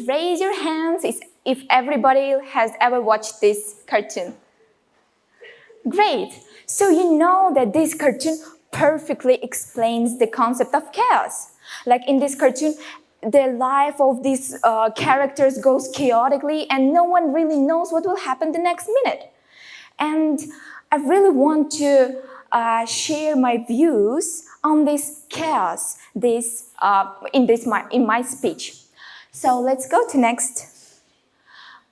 raise your hands if everybody has ever watched this cartoon. Great. So you know that this cartoon perfectly explains the concept of chaos. Like in this cartoon, the life of these characters goes chaotically and no one really knows what will happen the next minute. And I really want to share my views on this chaos in my speech. So let's go to next.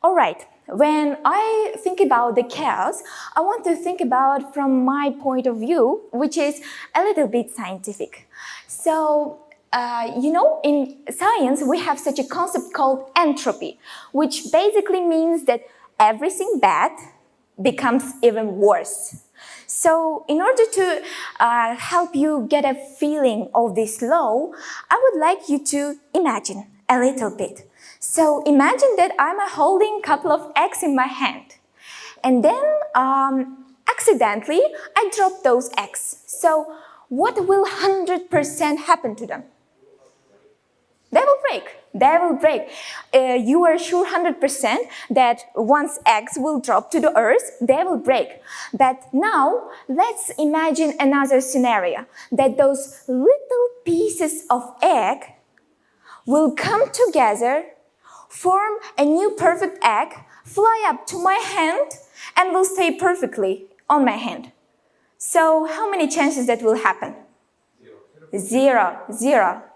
All right. When I think about the chaos, I want to think about from my point of view, which is a little bit scientific. So, in science, we have such a concept called entropy, which basically means that everything bad becomes even worse. So, in order to help you get a feeling of this law, I would like you to imagine a little bit. So imagine that I'm holding a couple of eggs in my hand. And then accidentally I drop those eggs. So what will 100% happen to them? They will break. They will break. You are sure 100% that once eggs will drop to the earth, they will break. But now let's imagine another scenario, that those little pieces of egg will come together, form a new perfect egg, fly up to my hand, and will stay perfectly on my hand. So how many chances that will happen? Zero.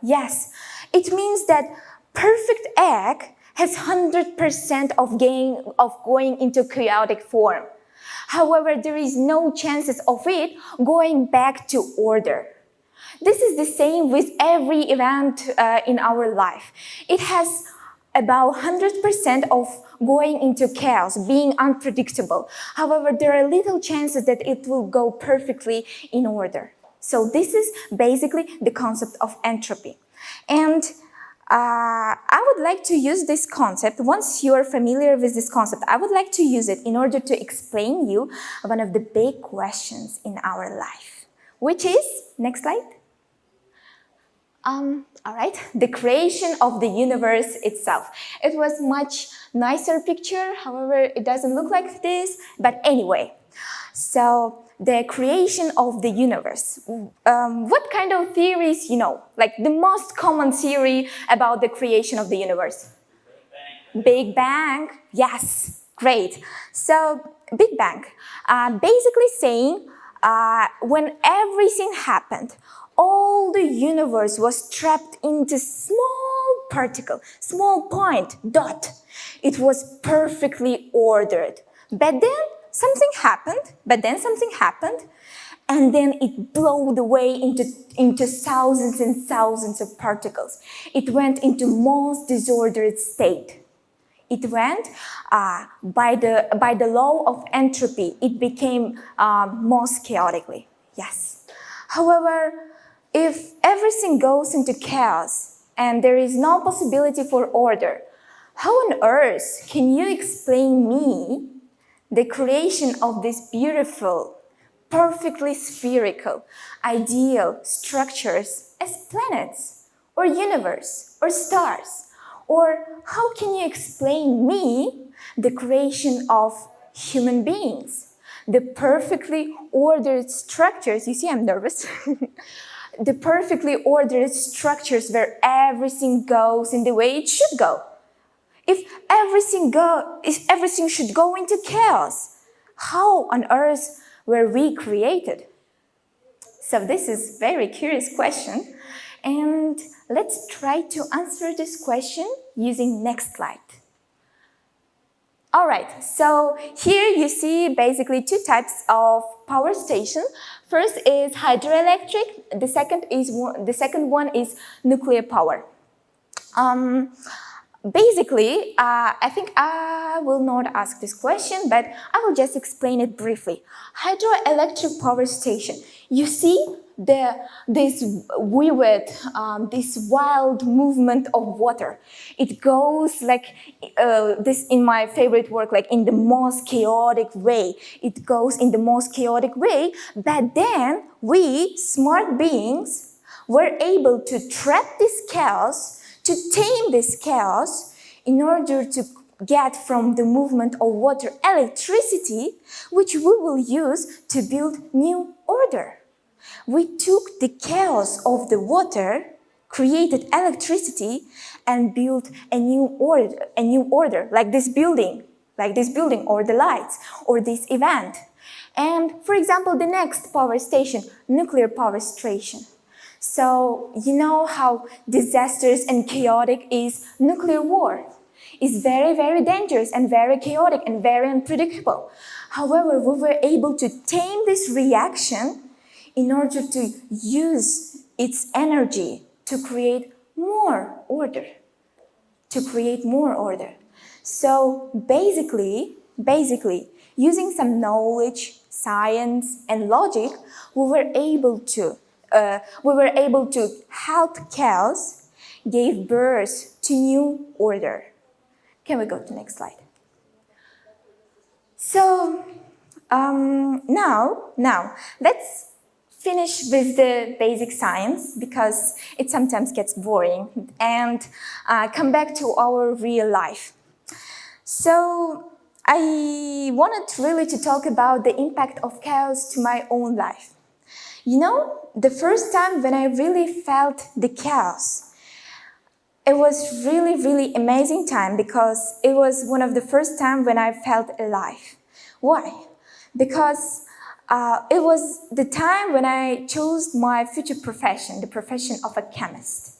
Yes. It means that perfect egg has 100% of going into chaotic form. However, there is no chances of it going back to order. This is the same with every event in our life. It has about 100% of going into chaos, being unpredictable. However, there are little chances that it will go perfectly in order. So this is basically the concept of entropy. And I would like to use this concept. Once you are familiar with this concept, I would like to use it in order to explain you one of the big questions in our life, which is, next slide. All right, the creation of the universe itself. It was much nicer picture, however, it doesn't look like this, but anyway. So, the creation of the universe. What kind of theories you know? Like the most common theory about the creation of the universe? Big Bang. Yes, great. So, Big Bang. Basically saying, when everything happened, all the universe was trapped into small particle, small point, dot. It was perfectly ordered. But then something happened, and then it blew away into thousands and thousands of particles. It went into most disordered state. It went by the law of entropy. It became most chaotically. Yes. However, if everything goes into chaos and there is no possibility for order, how on earth can you explain me the creation of these beautiful, perfectly spherical, ideal structures as planets or universe or stars? Or how can you explain me the creation of human beings? The perfectly ordered structures, you see I'm nervous, the perfectly ordered structures where everything goes in the way it should go. If everything should go into chaos, how on earth were we created? So this is a very curious question, and let's try to answer this question using next slide. All right, so here you see basically two types of power station. First is hydroelectric. The second one is nuclear power. Basically, I think I will not ask this question, but I will just explain it briefly. Hydroelectric power station. You see this vivid, this wild movement of water. It goes like this in my favorite work, like in the most chaotic way. It goes in the most chaotic way, but then we, smart beings, were able to trap this chaos, to tame this chaos in order to get from the movement of water electricity, which we will use to build new order. We took the chaos of the water, created electricity, and built a new order, like this building or the lights or this event. And for example, the next power station, nuclear power station. So you know how disastrous and chaotic is nuclear war. It's very, very dangerous and very chaotic and very unpredictable. However, we were able to tame this reaction in order to use its energy to create more order. So basically, using some knowledge, science, and logic, we were able to help chaos give birth to new order. Can we go to the next slide? So now let's finish with the basic science because it sometimes gets boring and come back to our real life. So I wanted really to talk about the impact of chaos to my own life. You know, the first time when I really felt the chaos, it was really, really amazing time because it was one of the first time when I felt alive. Why? Because it was the time when I chose my future profession, the profession of a chemist.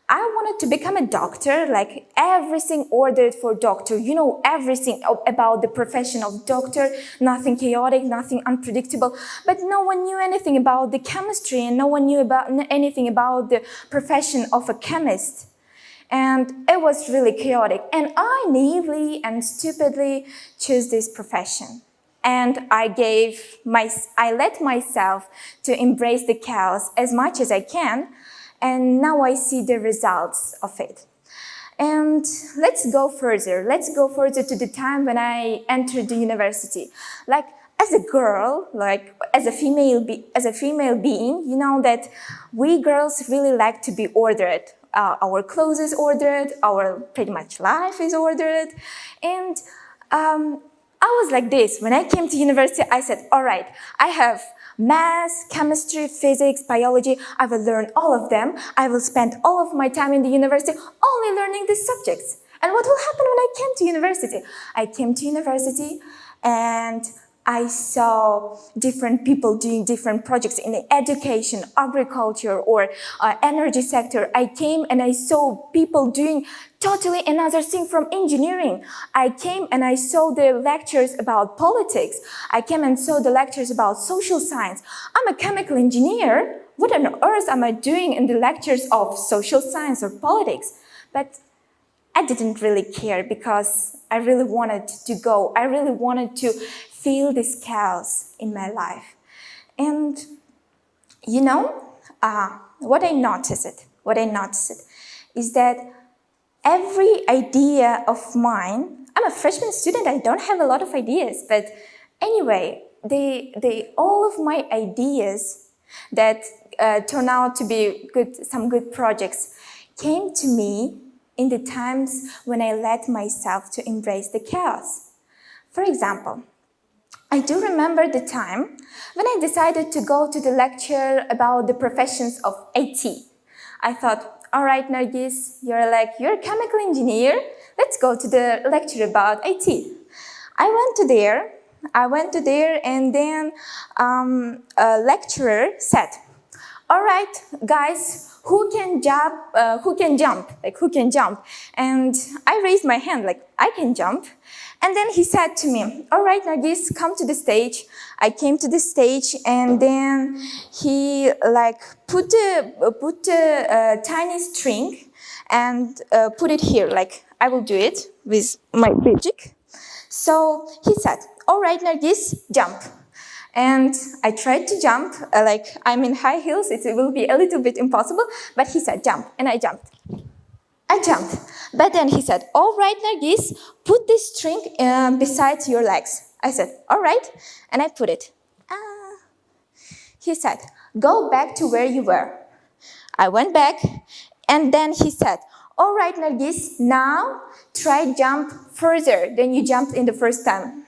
I wanted to become a doctor, like everything ordered for doctor. You know everything about the profession of doctor, nothing chaotic, nothing unpredictable. But no one knew anything about the chemistry and no one knew anything about the profession of a chemist. And it was really chaotic. And I naively and stupidly chose this profession. And I let myself to embrace the chaos as much as I can. And now I see the results of it. And let's go further. Let's go further to the time when I entered the university. Like as a girl, like as a female being, you know that we girls really like to be ordered. Our clothes is ordered, our pretty much life is ordered. And I was like this. When I came to university, I said, all right, I have math, chemistry, physics, biology. I will learn all of them. I will spend all of my time in the university only learning these subjects. And what will happen when I came to university? I came to university and I saw different people doing different projects in the education, agriculture, or energy sector. I came and I saw people doing totally another thing from engineering. I came and I saw the lectures about politics. I came and saw the lectures about social science. I'm a chemical engineer. What on earth am I doing in the lectures of social science or politics? But I didn't really care because I really wanted to go. I really wanted to feel this chaos in my life. And you know, what I noticed is that every idea of mine, I'm a freshman student, I don't have a lot of ideas, but anyway, all of my ideas that turn out to be some good projects came to me in the times when I let myself to embrace the chaos. For example, I do remember the time when I decided to go to the lecture about the professions of IT. I thought, all right, Nargis, you're a chemical engineer. Let's go to the lecture about IT. I went to there and then a lecturer said, all right, guys, who can jump? And I raised my hand, like, I can jump. And then he said to me, all right, Nargis, come to the stage. I came to the stage and then he put a tiny string and put it here, like I will do it with my magic. So he said, all right, Nargis, jump. And I tried to jump, I'm in high heels, it will be a little bit impossible, but he said jump, and I jumped. But then he said, all right, Nargis, put this string beside your legs. I said, all right, and I put it. He said, go back to where you were. I went back, and then he said, all right, Nargis, now try jump further than you jumped in the first time.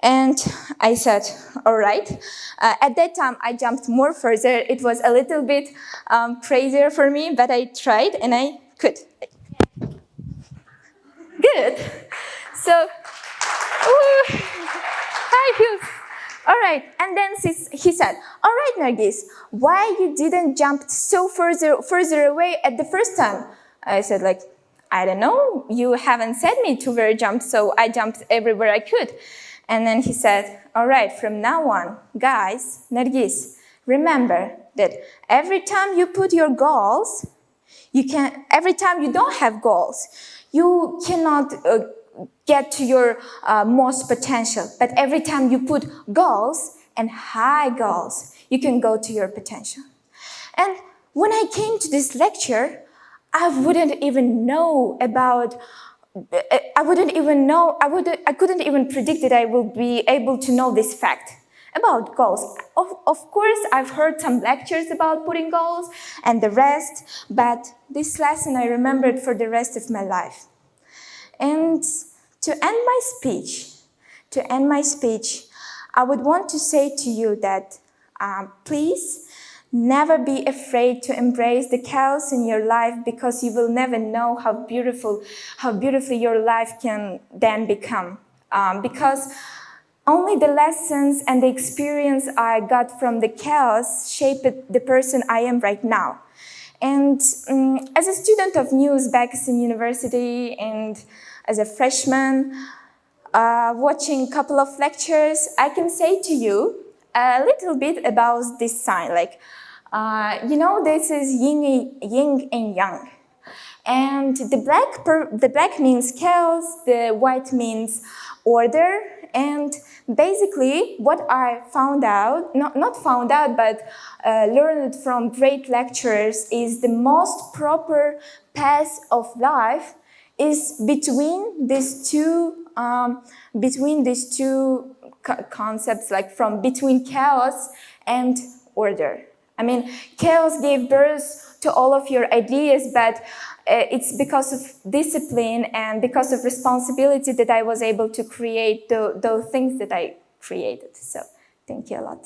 And I said, all right. At that time, I jumped more further. It was a little bit crazier for me, but I tried and I could. Good. So, hi, Hughes. All right. And then he said, all right, Nargis, why you didn't jump so further away at the first time? I said, like, I don't know. You haven't said me to where I jumped, so I jumped everywhere I could. And then he said, all right, from now on, guys, Nargis, remember that every time you put your goals, every time you don't have goals, you cannot get to your most potential. But every time you put goals and high goals, you can go to your potential. And when I came to this lecture, I couldn't even predict that I will be able to know this fact about goals. Of course, I've heard some lectures about putting goals and the rest, but this lesson I remembered for the rest of my life. And to end my speech, I would want to say to you that please never be afraid to embrace the chaos in your life, because you will never know how beautifully your life can then become. Because only the lessons and the experience I got from the chaos shaped the person I am right now. And as a student of New Uzbekistan University and as a freshman, watching a couple of lectures, I can say to you a little bit about this sign. Like, this is yin and yang. And the black means chaos, the white means order. And basically, what I found out, not found out, but learned from great lecturers, is the most proper path of life is between these two concepts, like between chaos and order. I mean, chaos gave birth to all of your ideas, but it's because of discipline and because of responsibility that I was able to create those things that I created. So, thank you a lot.